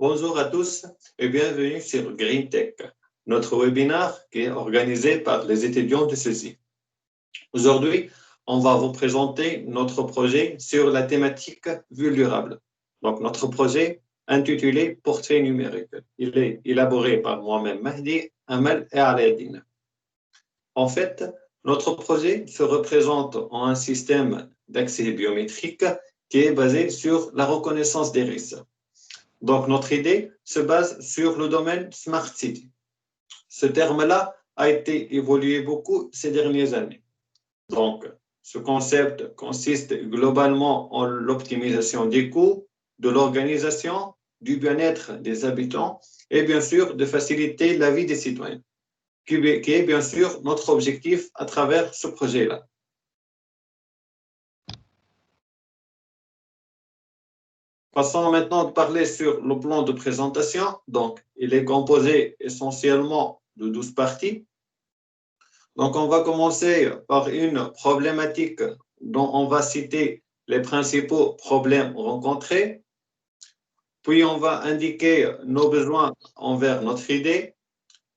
Bonjour à tous et bienvenue sur Green Tech, notre webinaire qui est organisé par les étudiants de ceci. Aujourd'hui, on va vous présenter notre projet sur la thématique vue durable. Donc, notre projet intitulé Portrait numérique. Il est élaboré par moi-même, Mahdi, Amal et Aladdin. En fait, notre projet se représente en un système d'accès biométrique qui est basé sur la reconnaissance des risques. Donc, notre idée se base sur le domaine Smart City. Ce terme-là a été évolué beaucoup ces dernières années. Donc, ce concept consiste globalement en l'optimisation des coûts, de l'organisation, du bien-être des habitants et bien sûr de faciliter la vie des citoyens, qui est bien sûr notre objectif à travers ce projet-là. Passons maintenant de parler sur le plan de présentation. Donc, il est composé essentiellement de 12 parties. Donc, on va commencer par une problématique dont on va citer les principaux problèmes rencontrés. Puis, on va indiquer nos besoins envers notre idée.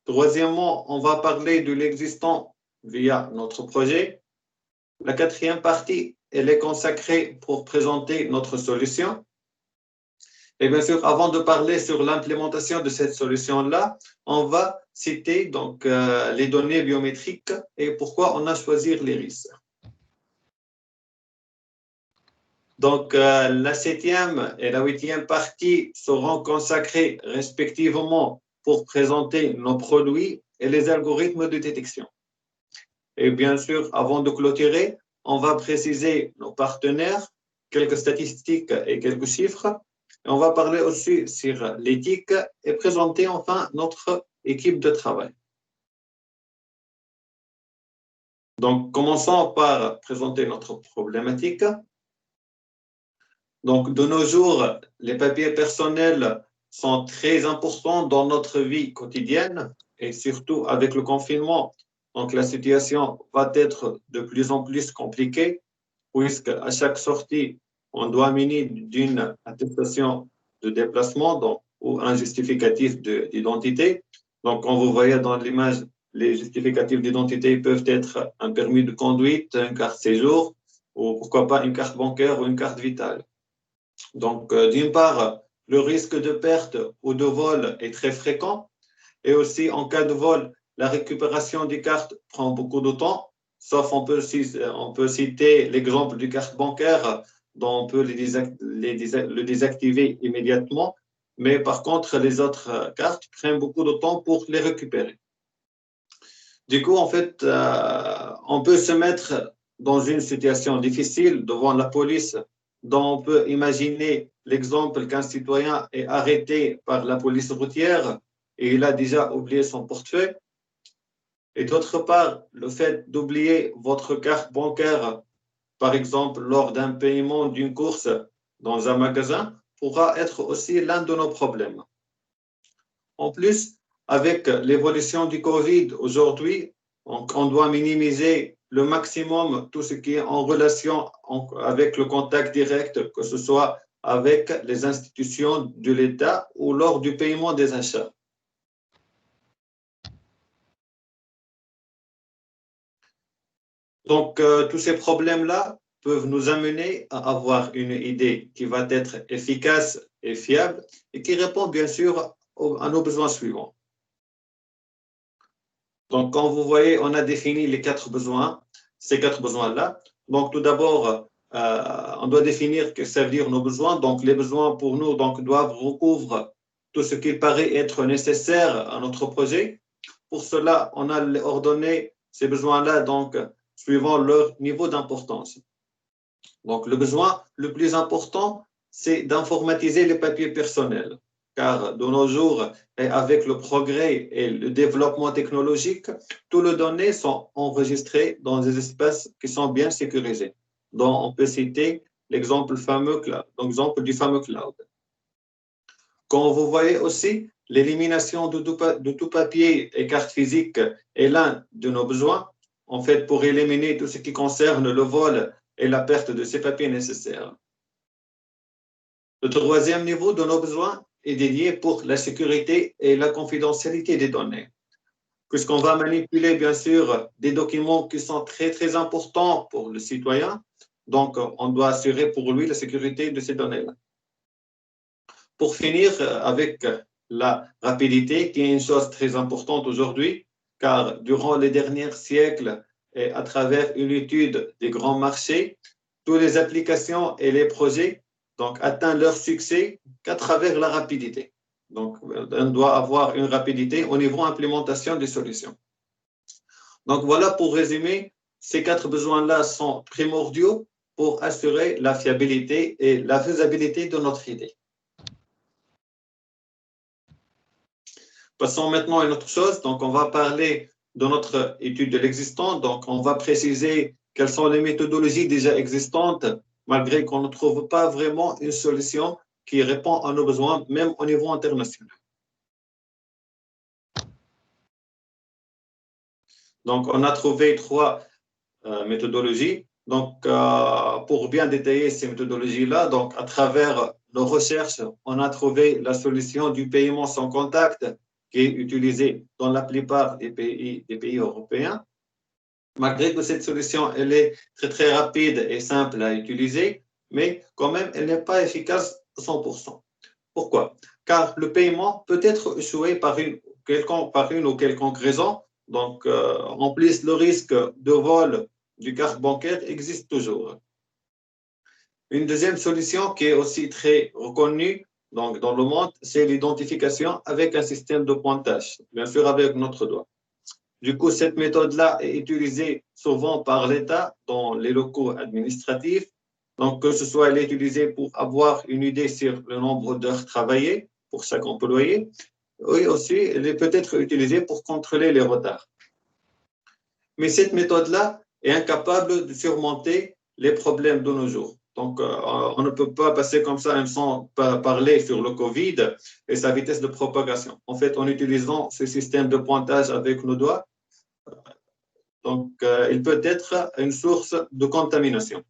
Troisièmement, on va parler de l'existant via notre projet. La quatrième partie, elle est consacrée pour présenter notre solution. Et bien sûr, avant de parler sur l'implémentation de cette solution-là, on va citer donc les données biométriques et pourquoi on a choisi les risques. Donc, la 7e et la 8e partie seront consacrées respectivement pour présenter nos produits et les algorithmes de détection. Et bien sûr, avant de clôturer, on va préciser nos partenaires, quelques statistiques et quelques chiffres. On va parler aussi sur l'éthique et présenter enfin notre équipe de travail. Donc, commençons par présenter notre problématique. Donc, de nos jours, les papiers personnels sont très importants dans notre vie quotidienne et surtout avec le confinement. Donc, la situation va être de plus en plus compliquée puisque à chaque sortie, on doit munir d'une attestation de déplacement donc, ou un justificatif d'identité. Donc, comme vous voyez dans l'image, les justificatifs d'identité peuvent être un permis de conduite, une carte séjour ou pourquoi pas une carte bancaire ou une carte vitale. Donc, d'une part, le risque de perte ou de vol est très fréquent et aussi en cas de vol, la récupération des cartes prend beaucoup de temps. Sauf on peut citer l'exemple du carte bancaire dont on peut le désactiver immédiatement, mais par contre, les autres cartes prennent beaucoup de temps pour les récupérer. Du coup, en fait, on peut se mettre dans une situation difficile devant la police, dont on peut imaginer l'exemple qu'un citoyen est arrêté par la police routière et il a déjà oublié son portefeuille. Et d'autre part, le fait d'oublier votre carte bancaire, par exemple lors d'un paiement d'une course dans un magasin, pourra être aussi l'un de nos problèmes. En plus, avec l'évolution du Covid aujourd'hui, on doit minimiser le maximum tout ce qui est en relation avec le contact direct, que ce soit avec les institutions de l'État ou lors du paiement des achats. Donc, tous ces problèmes-là peuvent nous amener à avoir une idée qui va être efficace et fiable et qui répond bien sûr à nos besoins suivants. Donc, comme vous voyez, on a défini les 4 besoins, ces 4 besoins-là. Donc, tout d'abord, on doit définir que ça veut dire nos besoins. Donc, les besoins pour nous doivent recouvrir tout ce qui paraît être nécessaire à notre projet. Pour cela, on a ordonné ces besoins-là donc suivant leur niveau d'importance. Donc, le besoin le plus important, c'est d'informatiser les papiers personnels, car de nos jours, et avec le progrès et le développement technologique, toutes les données sont enregistrées dans des espaces qui sont bien sécurisés, dont on peut citer l'exemple du fameux cloud. Comme vous voyez aussi, l'élimination de tout papier et carte physique est l'un de nos besoins, en fait, pour éliminer tout ce qui concerne le vol et la perte de ces papiers nécessaires. Le troisième niveau de nos besoins, est dédié pour la sécurité et la confidentialité des données. Puisqu'on va manipuler, bien sûr, des documents qui sont très, très importants pour le citoyen, donc on doit assurer pour lui la sécurité de ces données-là. Pour finir avec la rapidité, qui est une chose très importante aujourd'hui, car durant les derniers siècles et à travers une étude des grands marchés, toutes les applications et les projets donc, atteignent leur succès qu'à travers la rapidité. Donc, on doit avoir une rapidité au niveau implémentation des solutions. Donc, voilà pour résumer, ces 4 besoins-là sont primordiaux pour assurer la fiabilité et la faisabilité de notre idée. Passons maintenant à une autre chose. Donc, on va parler de notre étude de l'existant. Donc, on va préciser quelles sont les méthodologies déjà existantes, malgré qu'on ne trouve pas vraiment une solution qui répond à nos besoins, même au niveau international. Donc, on a trouvé 3 méthodologies. Donc, pour bien détailler ces méthodologies-là, donc à travers nos recherches, on a trouvé la solution du paiement sans contact qui est utilisée dans la plupart des pays européens. Malgré que cette solution elle est très, très rapide et simple à utiliser, mais quand même, elle n'est pas efficace à 100%. Pourquoi? Car le paiement peut être échoué par une ou quelconque raison. Donc, en plus, le risque de vol du carte bancaire existe toujours. Une deuxième solution qui est aussi très reconnue donc, dans le monde, c'est l'identification avec un système de pointage, bien sûr avec notre doigt. Du coup, cette méthode-là est utilisée souvent par l'État dans les locaux administratifs. Donc, que ce soit elle est utilisée pour avoir une idée sur le nombre d'heures travaillées pour chaque employé, oui aussi, elle est peut-être utilisée pour contrôler les retards. Mais cette méthode-là est incapable de surmonter les problèmes de nos jours. Donc, on ne peut pas passer comme ça sans parler sur le Covid et sa vitesse de propagation. En fait, en utilisant ce système de pointage avec nos doigts, donc, il peut être une source de contamination.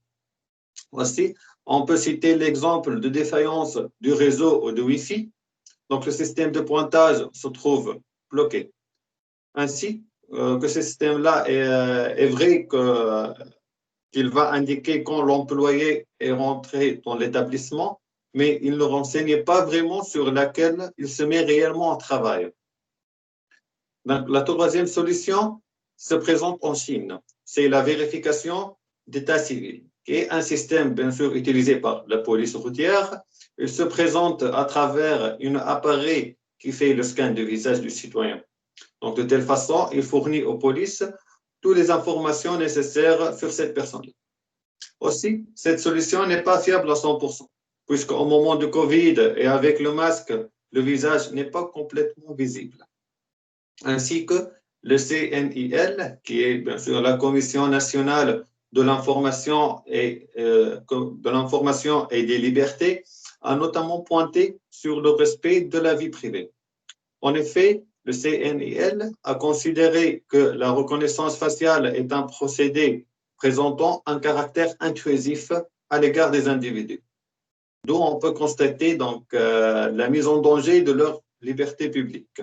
Aussi, on peut citer l'exemple de défaillance du réseau ou de Wi-Fi. Donc, le système de pointage se trouve bloqué. Ainsi, que ce système-là est vrai qu'il va indiquer quand l'employé est rentré dans l'établissement, mais il ne renseigne pas vraiment sur laquelle il se met réellement en travail. Donc, la troisième solution se présente en Chine. C'est la vérification d'état civil, qui est un système, bien sûr, utilisé par la police routière. Il se présente à travers un appareil qui fait le scan du visage du citoyen. Donc, de telle façon, il fournit aux polices toutes les informations nécessaires sur cette personne. Aussi, cette solution n'est pas fiable à 100%, puisqu'au moment du Covid et avec le masque, le visage n'est pas complètement visible. Ainsi que le CNIL, qui est bien sûr la Commission nationale de l'information et des libertés, a notamment pointé sur le respect de la vie privée. En effet, le CNIL a considéré que la reconnaissance faciale est un procédé présentant un caractère intrusif à l'égard des individus, d'où on peut constater donc la mise en danger de leur liberté publique.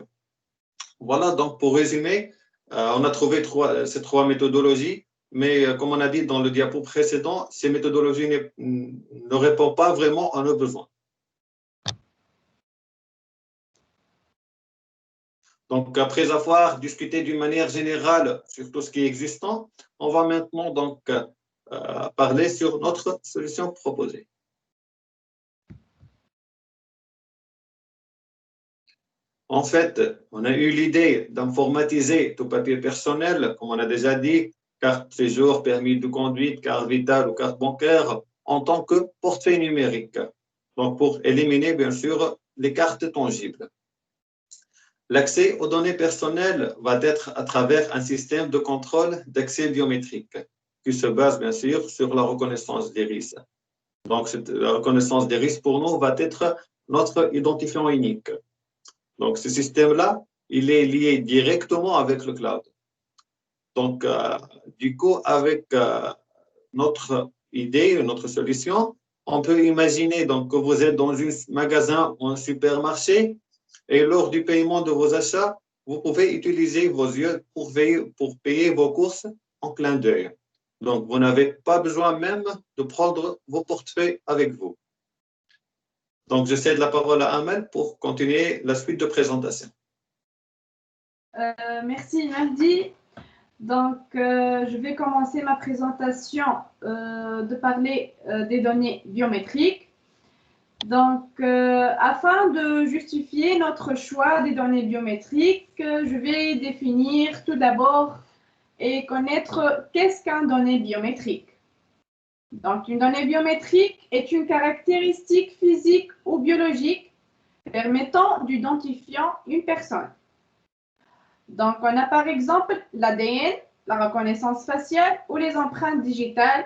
Voilà, donc pour résumer, on a trouvé ces 3 méthodologies, mais comme on a dit dans le diapo précédent, ces méthodologies ne répondent pas vraiment à nos besoins. Donc, après avoir discuté d'une manière générale sur tout ce qui est existant, on va maintenant donc parler sur notre solution proposée. En fait, on a eu l'idée d'informatiser tout papier personnel, comme on a déjà dit, carte séjour, permis de conduite, carte vitale ou carte bancaire, en tant que portefeuille numérique. Donc, pour éliminer, bien sûr, les cartes tangibles. L'accès aux données personnelles va être à travers un système de contrôle d'accès biométrique qui se base bien sûr sur la reconnaissance d'iris. Donc, la reconnaissance d'iris pour nous va être notre identifiant unique. Donc, ce système-là, il est lié directement avec le cloud. Donc, du coup, avec notre idée, notre solution, On peut imaginer donc que vous êtes dans un magasin ou un supermarché et lors du paiement de vos achats, vous pouvez utiliser vos yeux pour payer vos courses en clin d'œil. Donc, vous n'avez pas besoin même de prendre vos portefeuilles avec vous. Donc, je cède la parole à Amel pour continuer la suite de présentation. Merci Mahdi. Donc, je vais commencer ma présentation de parler des données biométriques. Donc, afin de justifier notre choix des données biométriques, je vais définir tout d'abord et connaître qu'est-ce qu'une donnée biométrique. Donc, une donnée biométrique est une caractéristique physique ou biologique permettant d'identifier une personne. Donc, on a par exemple l'ADN, la reconnaissance faciale ou les empreintes digitales,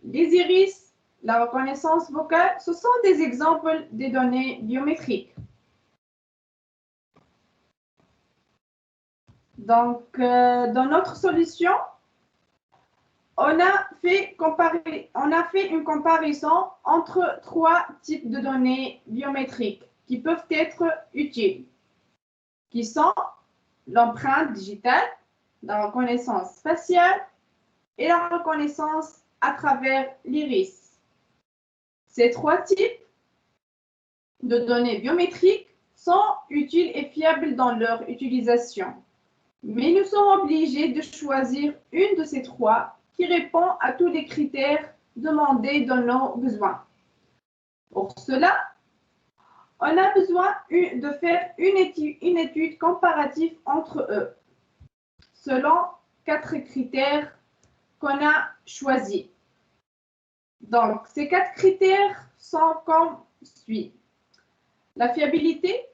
les iris, la reconnaissance vocale. Ce sont des exemples des données biométriques. Donc, dans notre solution, on a fait une comparaison entre trois types de données biométriques qui peuvent être utiles, qui sont l'empreinte digitale, la reconnaissance faciale et la reconnaissance à travers l'iris. Ces trois types de données biométriques sont utiles et fiables dans leur utilisation, mais nous sommes obligés de choisir une de ces trois qui répond à tous les critères demandés dans nos besoins. Pour cela, on a besoin de faire une étude comparative entre eux, selon 4 critères qu'on a choisis. Donc, ces 4 critères sont comme suit. La fiabilité,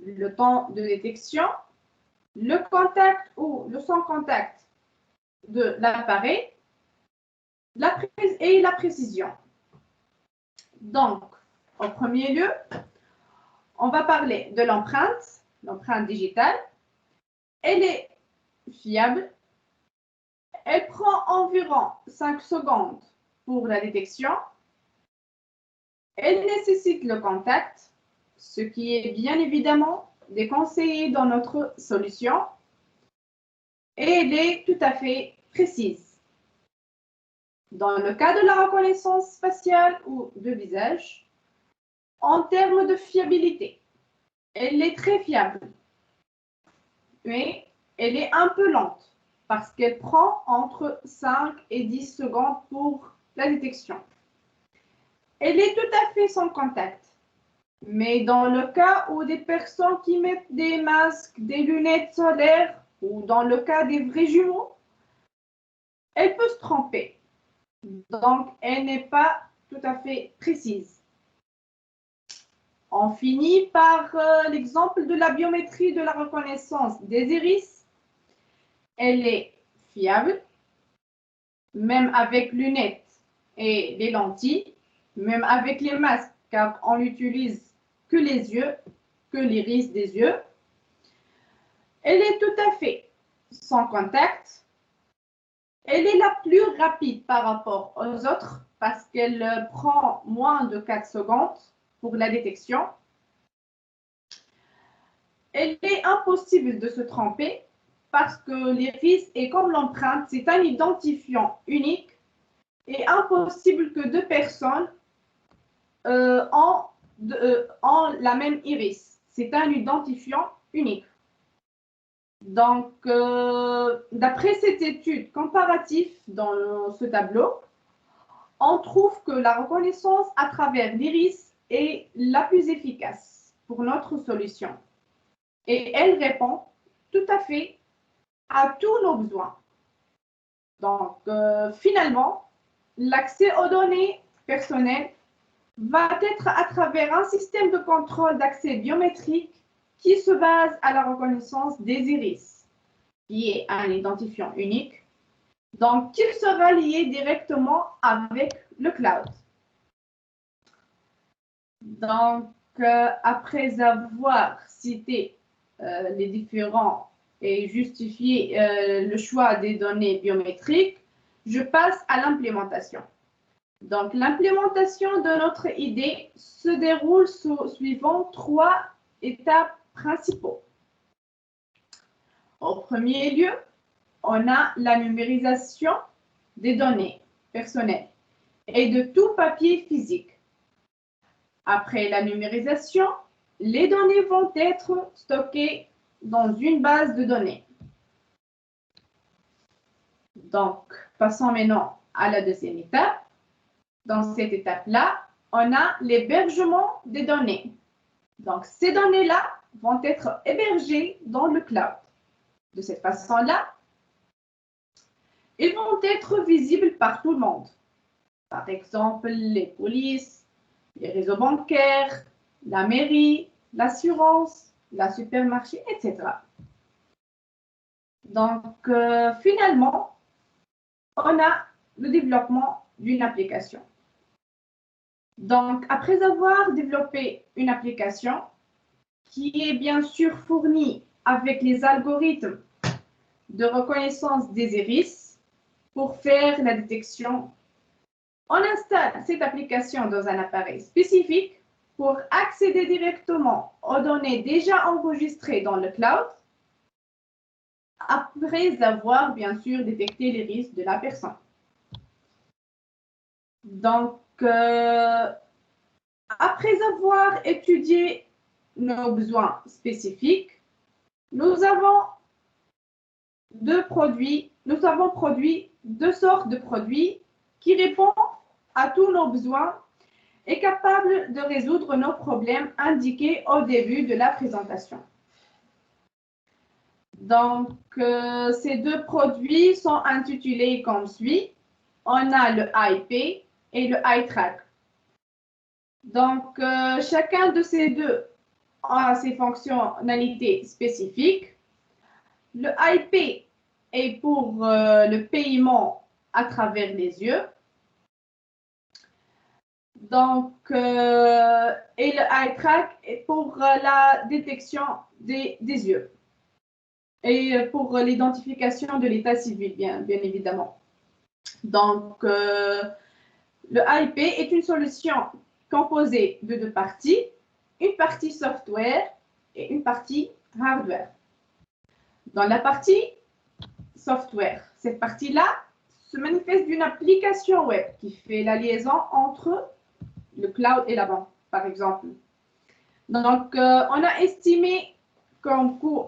le temps de détection, le contact ou le sans contact de l'appareil et la précision. Donc, en premier lieu, on va parler de l'empreinte digitale. Elle est fiable. Elle prend environ 5 secondes pour la détection. Elle nécessite le contact, ce qui est bien évidemment déconseillé dans notre solution. Et elle est tout à fait précise. Dans le cas de la reconnaissance faciale ou de visage, en termes de fiabilité, elle est très fiable, mais elle est un peu lente parce qu'elle prend entre 5 et 10 secondes pour la détection. Elle est tout à fait sans contact, mais dans le cas où des personnes qui mettent des masques, des lunettes solaires ou dans le cas des vrais jumeaux, elle peut se tromper. Donc, elle n'est pas tout à fait précise. On finit par l'exemple de la biométrie de la reconnaissance des iris. Elle est fiable, même avec lunettes et les lentilles, même avec les masques, car on n'utilise que les yeux, que l'iris des yeux. Elle est tout à fait sans contact. Elle est la plus rapide par rapport aux autres parce qu'elle prend moins de 4 secondes pour la détection. Elle est impossible de se tromper parce que l'iris est comme l'empreinte, c'est un identifiant unique et impossible que deux personnes ont la même iris. C'est un identifiant unique. Donc, d'après cette étude comparative dans ce tableau, on trouve que la reconnaissance à travers l'iris est la plus efficace pour notre solution. Et elle répond tout à fait à tous nos besoins. Donc, finalement, l'accès aux données personnelles va être à travers un système de contrôle d'accès biométrique qui se base à la reconnaissance des iris, qui est un identifiant unique, donc il sera lié directement avec le cloud. Donc, après avoir cité les différents et justifié le choix des données biométriques, je passe à l'implémentation. Donc, l'implémentation de notre idée se déroule suivant 3 étapes principaux. Au premier lieu, on a la numérisation des données personnelles et de tout papier physique. Après la numérisation, les données vont être stockées dans une base de données. Donc, passons maintenant à la deuxième étape. Dans cette étape-là, on a l'hébergement des données. Donc, ces données-là vont être hébergées dans le cloud. De cette façon-là, ils vont être visibles par tout le monde. Par exemple, les polices, les réseaux bancaires, la mairie, l'assurance, la supermarché, etc. Donc, finalement, on a le développement d'une application. Donc, après avoir développé une application qui est bien sûr fournie avec les algorithmes de reconnaissance des iris pour faire la détection, on installe cette application dans un appareil spécifique pour accéder directement aux données déjà enregistrées dans le cloud après avoir bien sûr détecté les risques de la personne. Donc, après avoir étudié nos besoins spécifiques, nous avons produit 2 sortes de produits qui répondent à tous nos besoins et capables de résoudre nos problèmes indiqués au début de la présentation. Donc, ces 2 produits sont intitulés comme suit. On a le IP et le iTrack. Donc, chacun de ces 2 a ses fonctionnalités spécifiques. Le IP est pour le paiement à travers les yeux. Donc, et le iTrack est pour la détection des yeux et pour l'identification de l'état civil, bien évidemment. Donc, le IP est une solution composée de 2 parties, une partie software et une partie hardware. Dans la partie software, cette partie-là se manifeste d'une application web qui fait la liaison entre le cloud et la banque, par exemple. Donc, on a estimé comme coût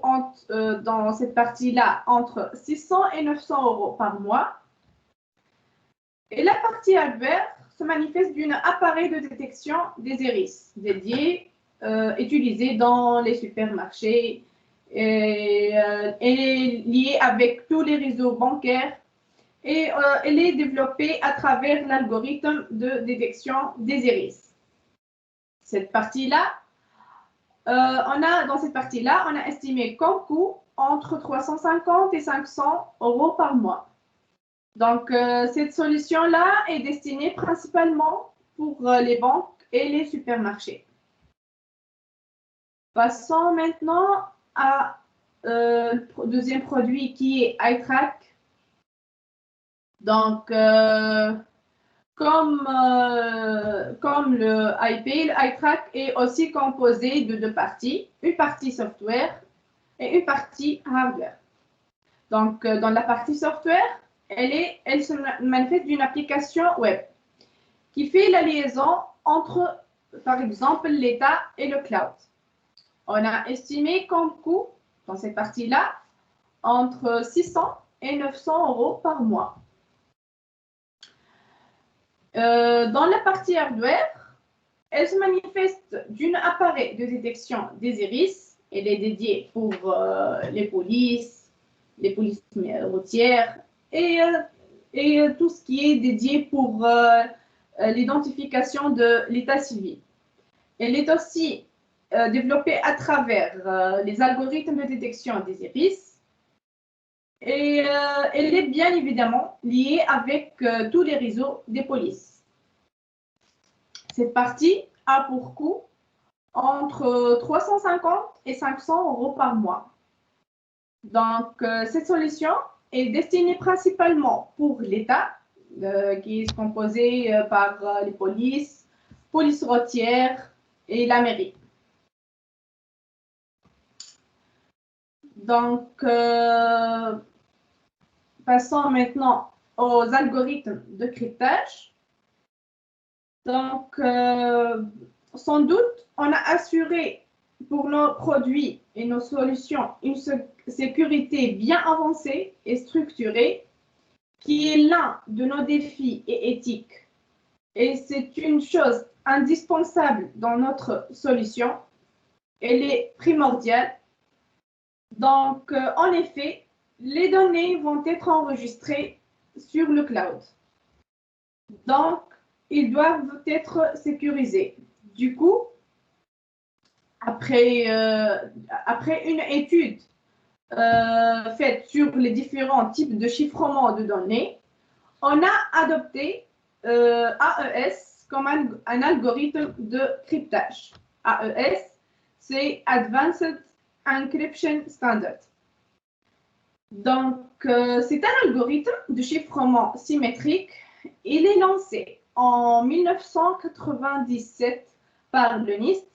dans cette partie-là entre 600 et 900 euros par mois. Et la partie hardware se manifeste d'un appareil de détection des iris dédié, utilisé dans les supermarchés et lié avec tous les réseaux bancaires. Et elle est développée à travers l'algorithme de détection des iris. Cette partie-là, dans cette partie-là, on a estimé comme coût entre 350 et 500 euros par mois. Donc, cette solution-là est destinée principalement pour les banques et les supermarchés. Passons maintenant à le deuxième produit qui est iTrack. Donc, comme le IP, le iTrack est aussi composé de 2 parties, une partie software et une partie hardware. Donc, dans la partie software, elle se manifeste d'une application web qui fait la liaison entre, par exemple, l'État et le cloud. On a estimé comme coût, dans cette partie-là, entre 600 et 900 euros par mois. Dans la partie hardware, elle se manifeste d'un appareil de détection des iris. Elle est dédiée pour les polices routières et tout ce qui est dédié pour l'identification de l'état civil. Elle est aussi développée à travers les algorithmes de détection des iris et elle est bien évidemment liée avec tous les réseaux des polices. Cette partie a pour coût entre 350 et 500 euros par mois. Donc, cette solution est destinée principalement pour l'État, qui est composé par les polices routières et la mairie. Donc, passons maintenant aux algorithmes de cryptage. Donc, sans doute, on a assuré pour nos produits et nos solutions une sécurité bien avancée et structurée, qui est l'un de nos défis et éthiques. Et c'est une chose indispensable dans notre solution. Elle est primordiale. Donc, en effet, les données vont être enregistrées sur le cloud. Donc, ils doivent être sécurisés. Du coup, après une étude faite sur les différents types de chiffrement de données, on a adopté AES comme un algorithme de cryptage. AES, c'est Advanced Encryption Standard. Donc, c'est un algorithme de chiffrement symétrique. Il est lancé en 1997 par le NIST.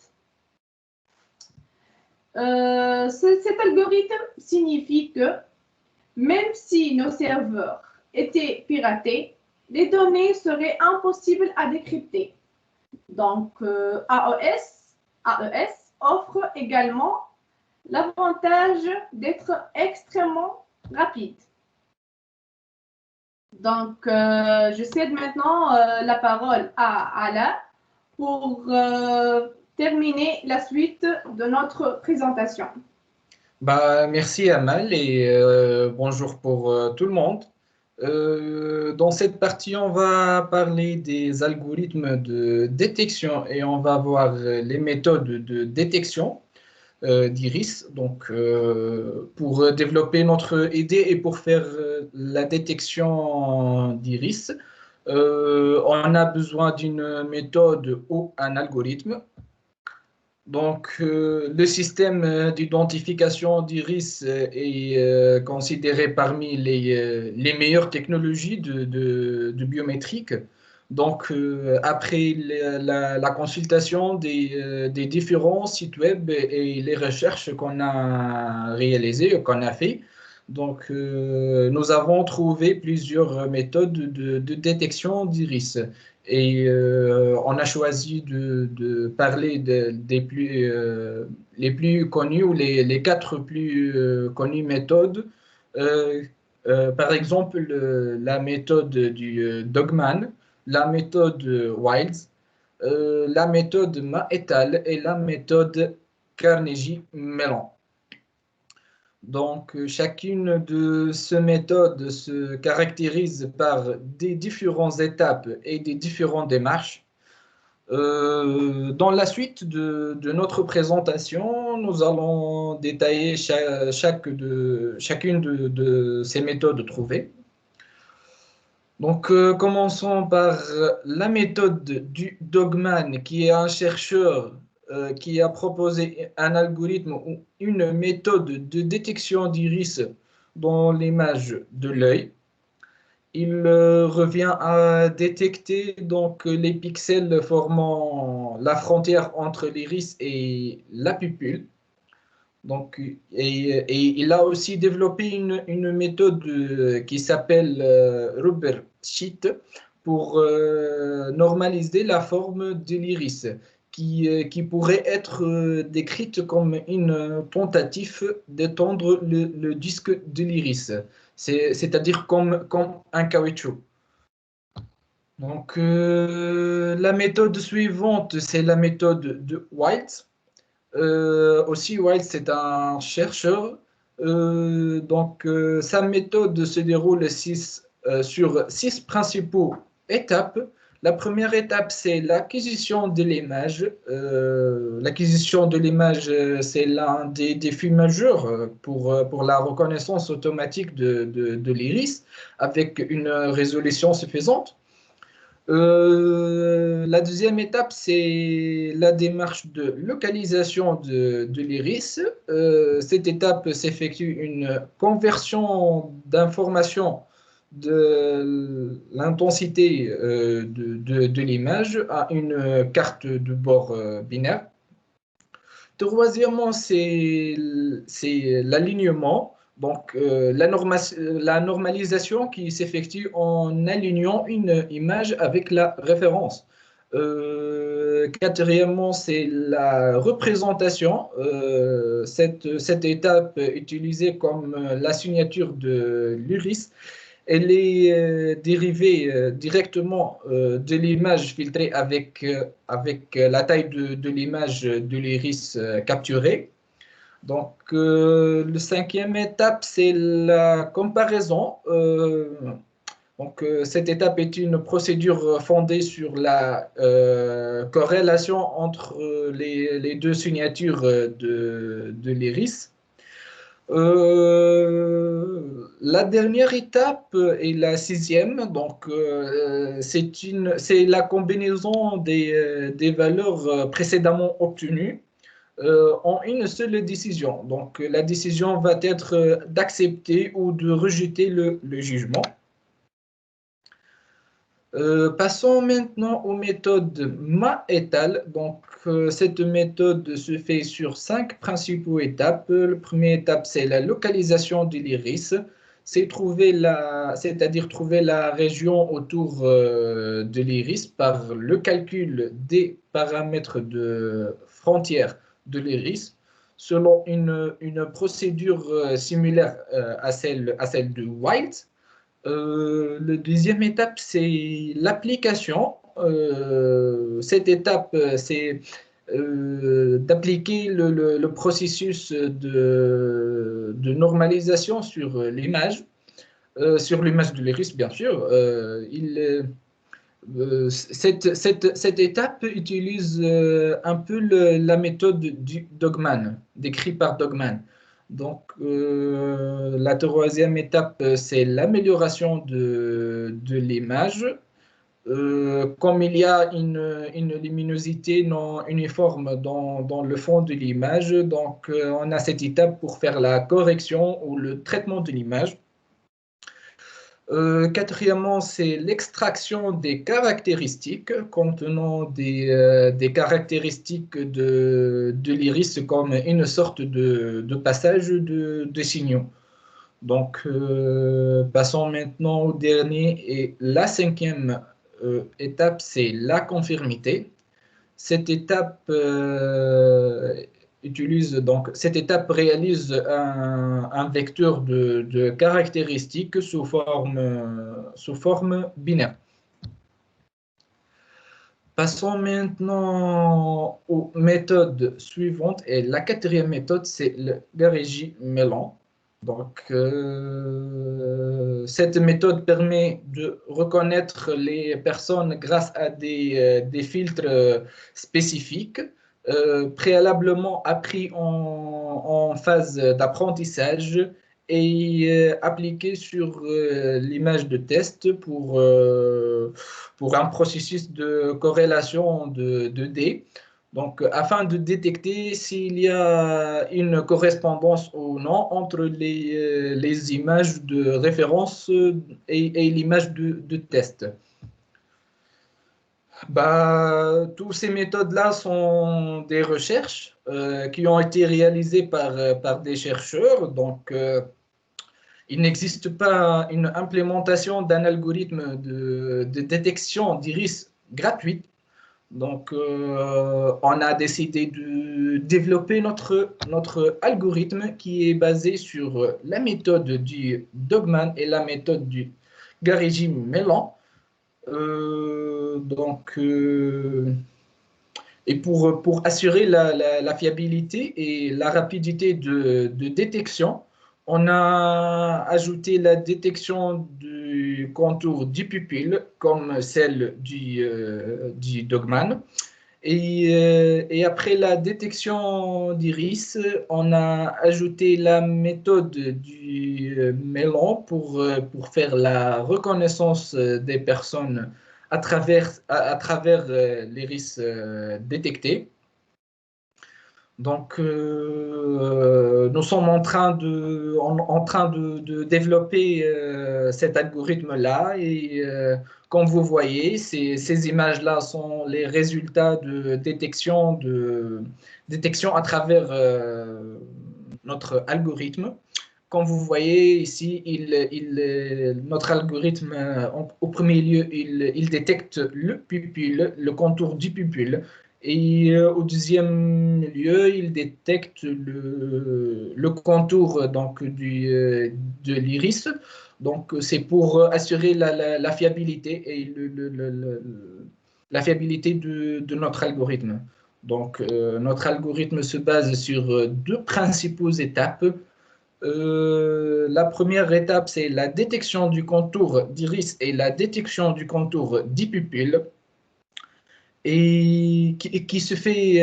Cet algorithme signifie que même si nos serveurs étaient piratés, les données seraient impossibles à décrypter. Donc, AES offre également l'avantage d'être extrêmement rapide. Donc, je cède maintenant la parole à Ala pour terminer la suite de notre présentation. Merci Amal et bonjour pour tout le monde. Dans cette partie, on va parler des algorithmes de détection et on va voir les méthodes de détection d'iris. Donc, pour développer notre idée et pour faire la détection d'iris, on a besoin d'une méthode ou un algorithme. Donc, le système d'identification d'iris est considéré parmi les meilleures technologies de biométrique. Donc, après la consultation des différents sites web et les recherches qu'on a réalisées, qu'on a fait, donc, nous avons trouvé plusieurs méthodes de détection d'iris. Et on a choisi de parler les plus connues ou les quatre plus connues méthodes. Par exemple, la méthode du Dogman, la méthode Wiles, la méthode Ma et al. Et la méthode Carnegie-Mellon. Donc, chacune de ces méthodes se caractérise par des différentes étapes et des différentes démarches. Dans la suite de notre présentation, nous allons détailler chacune de ces méthodes trouvées. Donc, commençons par la méthode du Dogman, qui est un chercheur qui a proposé un algorithme ou une méthode de détection d'iris dans l'image de l'œil. Il revient à détecter donc les pixels formant la frontière entre l'iris et la pupille. Donc, et il a aussi développé une méthode qui s'appelle Rubber Sheet pour normaliser la forme de l'iris, qui pourrait être décrite comme une tentative d'étendre le disque de l'iris, c'est-à-dire comme un caoutchouc. Donc, la méthode suivante, c'est la méthode de White. Aussi, White, c'est un chercheur. Donc, sa méthode se déroule sur 6 principaux étapes. La première étape, c'est l'acquisition de l'image. L'acquisition de l'image, c'est l'un des défis majeurs pour la reconnaissance automatique de l'iris avec une résolution suffisante. La deuxième étape, c'est la démarche de localisation de l'iris. Cette étape s'effectue une conversion d'informations de l'intensité de l'image à une carte de bord binaire. Troisièmement, c'est l'alignement, donc la normalisation qui s'effectue en alignant une image avec la référence. Quatrièmement, c'est la représentation. Cette étape utilisée comme la signature de l'iris, elle est dérivée directement de l'image filtrée avec la taille de l'image de l'iris capturée. Donc, la cinquième étape, c'est la comparaison. Cette étape est une procédure fondée sur la corrélation entre les deux signatures de l'iris. La dernière étape est la sixième, donc c'est la combinaison des valeurs précédemment obtenues en une seule décision. Donc la décision va être d'accepter ou de rejeter le jugement. Passons maintenant aux méthodes Ma-et-al. Donc, cette méthode se fait sur 5 principaux étapes. La première étape, c'est la localisation de l'iris. C'est-à-dire trouver la région autour de l'iris par le calcul des paramètres de frontière de l'iris selon une procédure similaire à celle de White. La deuxième étape, c'est l'application. Cette étape, c'est d'appliquer le processus de normalisation sur l'image de l'iris, bien sûr. Cette étape utilise un peu la méthode du Dogman, décrite par Dogman. Donc, la troisième étape, c'est l'amélioration de l'image. Comme il y a une luminosité non uniforme dans le fond de l'image, donc on a cette étape pour faire la correction ou le traitement de l'image. Quatrièmement, c'est l'extraction des caractéristiques contenant des caractéristiques de l'iris comme une sorte de passage de signaux. Donc, passons maintenant au dernier et la cinquième étape, c'est la conformité. Cette étape cette étape réalise un vecteur de caractéristiques sous forme binaire. Passons maintenant aux méthodes suivantes. Et la quatrième méthode, c'est le Garigi-Mellon. Donc, cette méthode permet de reconnaître les personnes grâce à des filtres spécifiques. Préalablement appris en phase d'apprentissage et appliqué sur l'image de test pour un processus de corrélation de dés. Donc, afin de détecter s'il y a une correspondance ou non entre les images de référence et l'image de test. Toutes ces méthodes-là sont des recherches qui ont été réalisées par des chercheurs. Donc, il n'existe pas une implémentation d'un algorithme de détection d'iris gratuite. Donc, on a décidé de développer notre algorithme qui est basé sur la méthode du Dogman et la méthode du Garigi-Mellon. Et pour assurer la fiabilité et la rapidité de détection, on a ajouté la détection du contour du pupille comme celle du Dogman. Et après la détection d'iris, on a ajouté la méthode du Mellon pour faire la reconnaissance des personnes à travers l'iris détecté. Donc, nous sommes en train de développer cet algorithme-là et comme vous voyez, ces images-là sont les résultats de détection à travers notre algorithme. Comme vous voyez ici, notre algorithme, au premier lieu, il détecte le pupille, le contour du pupille. Et au deuxième lieu, il détecte le contour donc, de l'iris. Donc, c'est pour assurer la fiabilité et la fiabilité de notre algorithme. Donc, notre algorithme se base sur deux principales étapes. La première étape, c'est la détection du contour d'iris et la détection du contour du pupille et qui se fait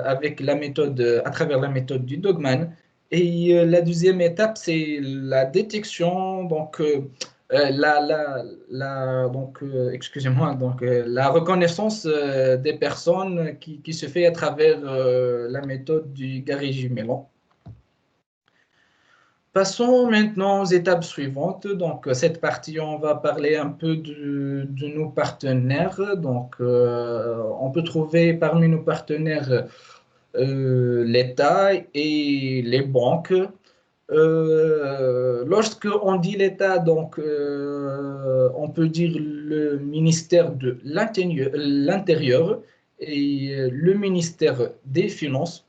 avec la méthode, à travers la méthode du Dogman. Et la deuxième étape, c'est la détection, donc, excusez-moi, donc, la reconnaissance des personnes qui se fait à travers la méthode du Garigi-Mellon. Passons maintenant aux étapes suivantes. Donc, cette partie, on va parler un peu de nos partenaires. Donc, on peut trouver parmi nos partenaires l'État et les banques. Lorsque on dit l'État, donc, on peut dire le ministère de l'Intérieur et le ministère des Finances.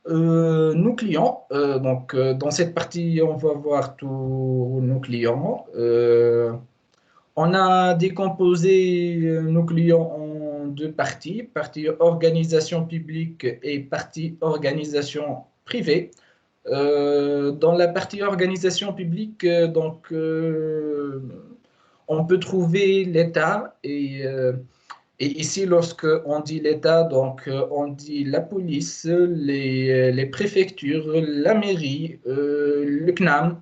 Nos clients, donc dans cette partie, on va voir tous nos clients. On a décomposé nos clients en deux parties, partie organisation publique et partie organisation privée. Dans la partie organisation publique, donc, on peut trouver l'État et ici, lorsque on dit l'État, donc on dit la police, les préfectures, la mairie, le CNAM.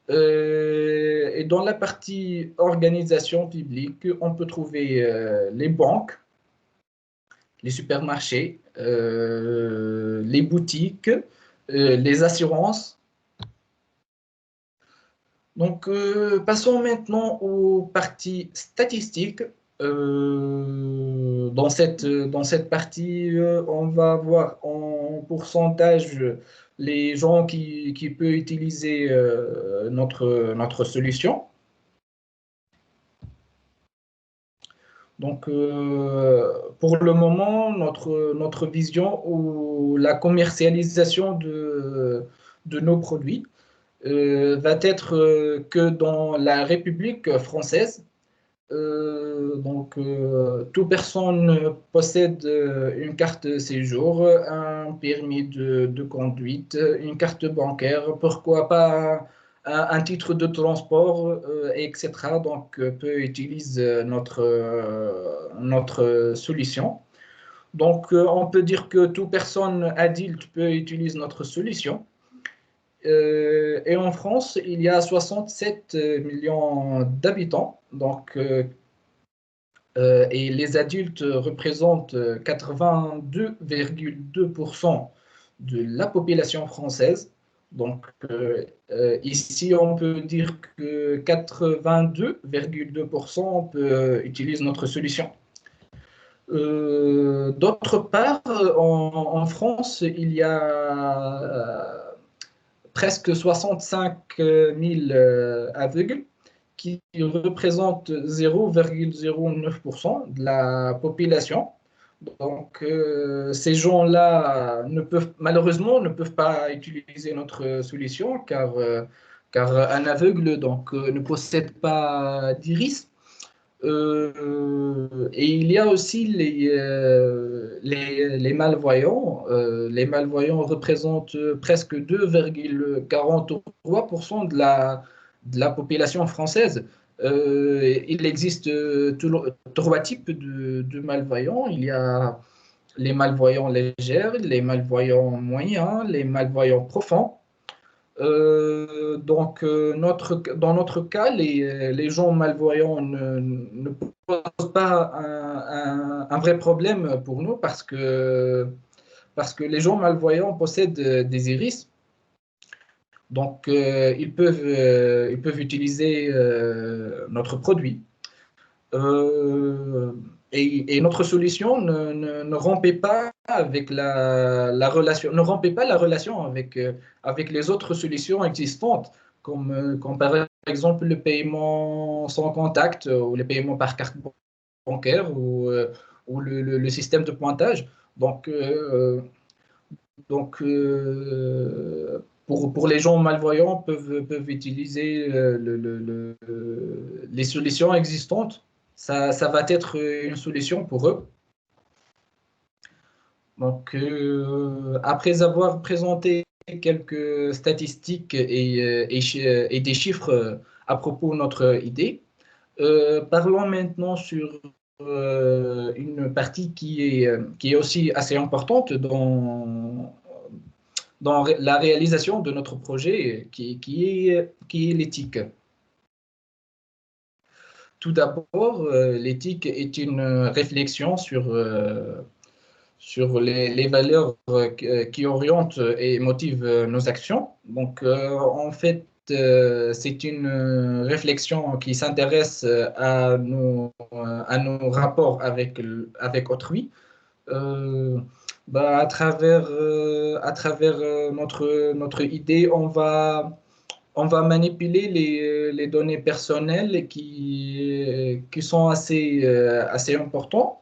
Et dans la partie organisation publique, on peut trouver les banques, les supermarchés, les boutiques, les assurances. Donc, passons maintenant aux parties statistiques. Dans cette partie, on va voir en pourcentage les gens qui peuvent utiliser notre solution. Donc, pour le moment, notre vision ou la commercialisation de nos produits va être que dans la République française. Toute personne possède une carte de séjour, un permis de conduite, une carte bancaire, pourquoi pas un titre de transport, etc. Donc, peut utiliser notre solution. Donc, on peut dire que toute personne adulte peut utiliser notre solution. Et en France, il y a 67 millions d'habitants. Donc, et les adultes représentent 82,2% de la population française. Donc, ici, on peut dire que 82,2% utilisent notre solution. D'autre part, en France, il y a presque 65 000 aveugles qui représentent 0,09% de la population. Donc, ces gens-là malheureusement ne peuvent pas utiliser notre solution car un aveugle donc, ne possède pas d'iris. Et il y a aussi les malvoyants. Les malvoyants représentent presque 2,43% de la population française. Il existe trois types de malvoyants. Il y a les malvoyants légers, les malvoyants moyens, les malvoyants profonds. Dans notre cas, les gens malvoyants ne posent pas un vrai problème pour nous parce que les gens malvoyants possèdent des iris. Donc, ils peuvent utiliser notre produit. Et notre solution ne rompait pas avec la relation, ne rompait pas la relation avec les autres solutions existantes, comme par exemple le paiement sans contact ou le paiement par carte bancaire ou le système de pointage. Donc, pour les gens malvoyants, peuvent utiliser les solutions existantes. Ça va être une solution pour eux. Donc, après avoir présenté quelques statistiques et des chiffres à propos de notre idée, parlons maintenant sur une partie qui est aussi assez importante dans la réalisation de notre projet, qui est l'éthique. Tout d'abord, l'éthique est une réflexion sur les valeurs qui orientent et motivent nos actions. Donc, en fait, c'est une réflexion qui s'intéresse à nos rapports avec autrui. À travers notre idée, on va manipuler les données personnelles qui sont assez importantes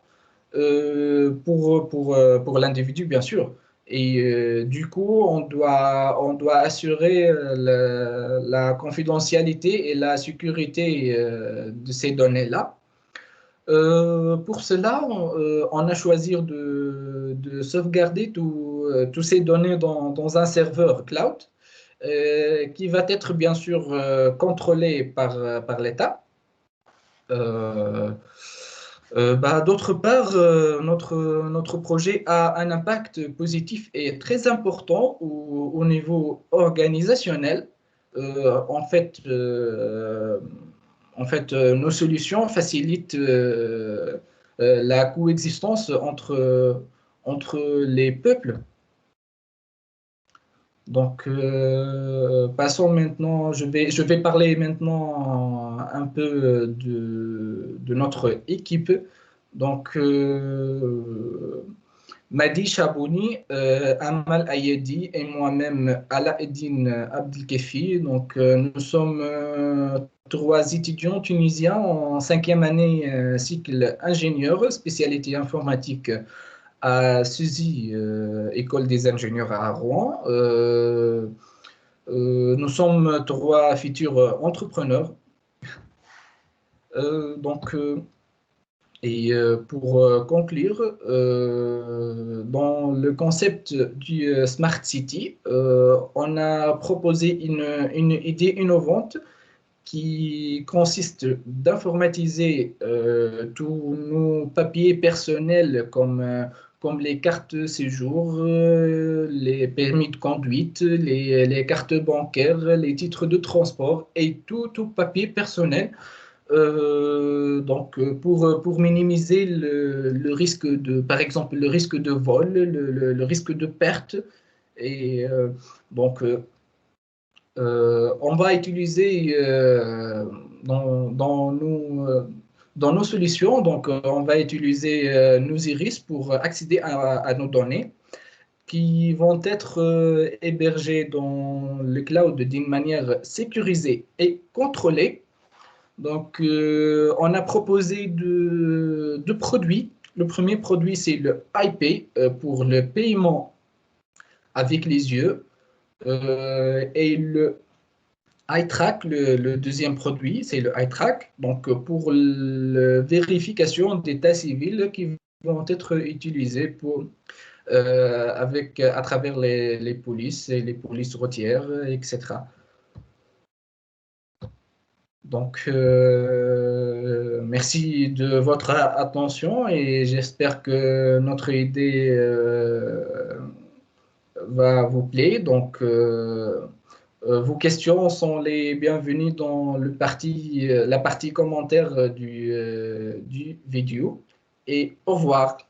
pour l'individu, bien sûr. Et du coup, on doit assurer la confidentialité et la sécurité de ces données-là. Pour cela, on a choisi de sauvegarder tous ces données dans un serveur cloud qui va être bien sûr contrôlé par l'État. D'autre part, notre projet a un impact positif et très important au niveau organisationnel. En fait, nos solutions facilitent la coexistence entre les peuples. Donc, passons maintenant, je vais parler maintenant un peu de notre équipe. Donc, Madi Chabouni, Amal Ayedi et moi-même Alaeddine Abdelkefi. Donc, nous sommes trois étudiants tunisiens en cinquième année cycle ingénieur, spécialité informatique à SUSY, École des ingénieurs à Rouen. Nous sommes trois futurs entrepreneurs. Pour conclure, dans le concept du Smart City, on a proposé une idée innovante qui consiste d'informatiser tous nos papiers personnels comme les cartes de séjour, les permis de conduite, les cartes bancaires, les titres de transport et tout papier personnel. Pour minimiser le risque par exemple, le risque de vol, le risque de perte. Et on va utiliser dans nos solutions, on va utiliser nos iris pour accéder à nos données qui vont être hébergées dans le cloud d'une manière sécurisée et contrôlée. Donc, on a proposé deux produits. Le premier produit, c'est le iPay pour le paiement avec les yeux. Et le iTrack, le deuxième produit, c'est le iTrack, donc pour la vérification d'état civil qui vont être utilisés à travers les polices et les polices routières, etc. Donc, merci de votre attention et j'espère que notre idée va vous plaire. Donc, Vos questions sont les bienvenues dans la partie commentaire du vidéo. Et au revoir.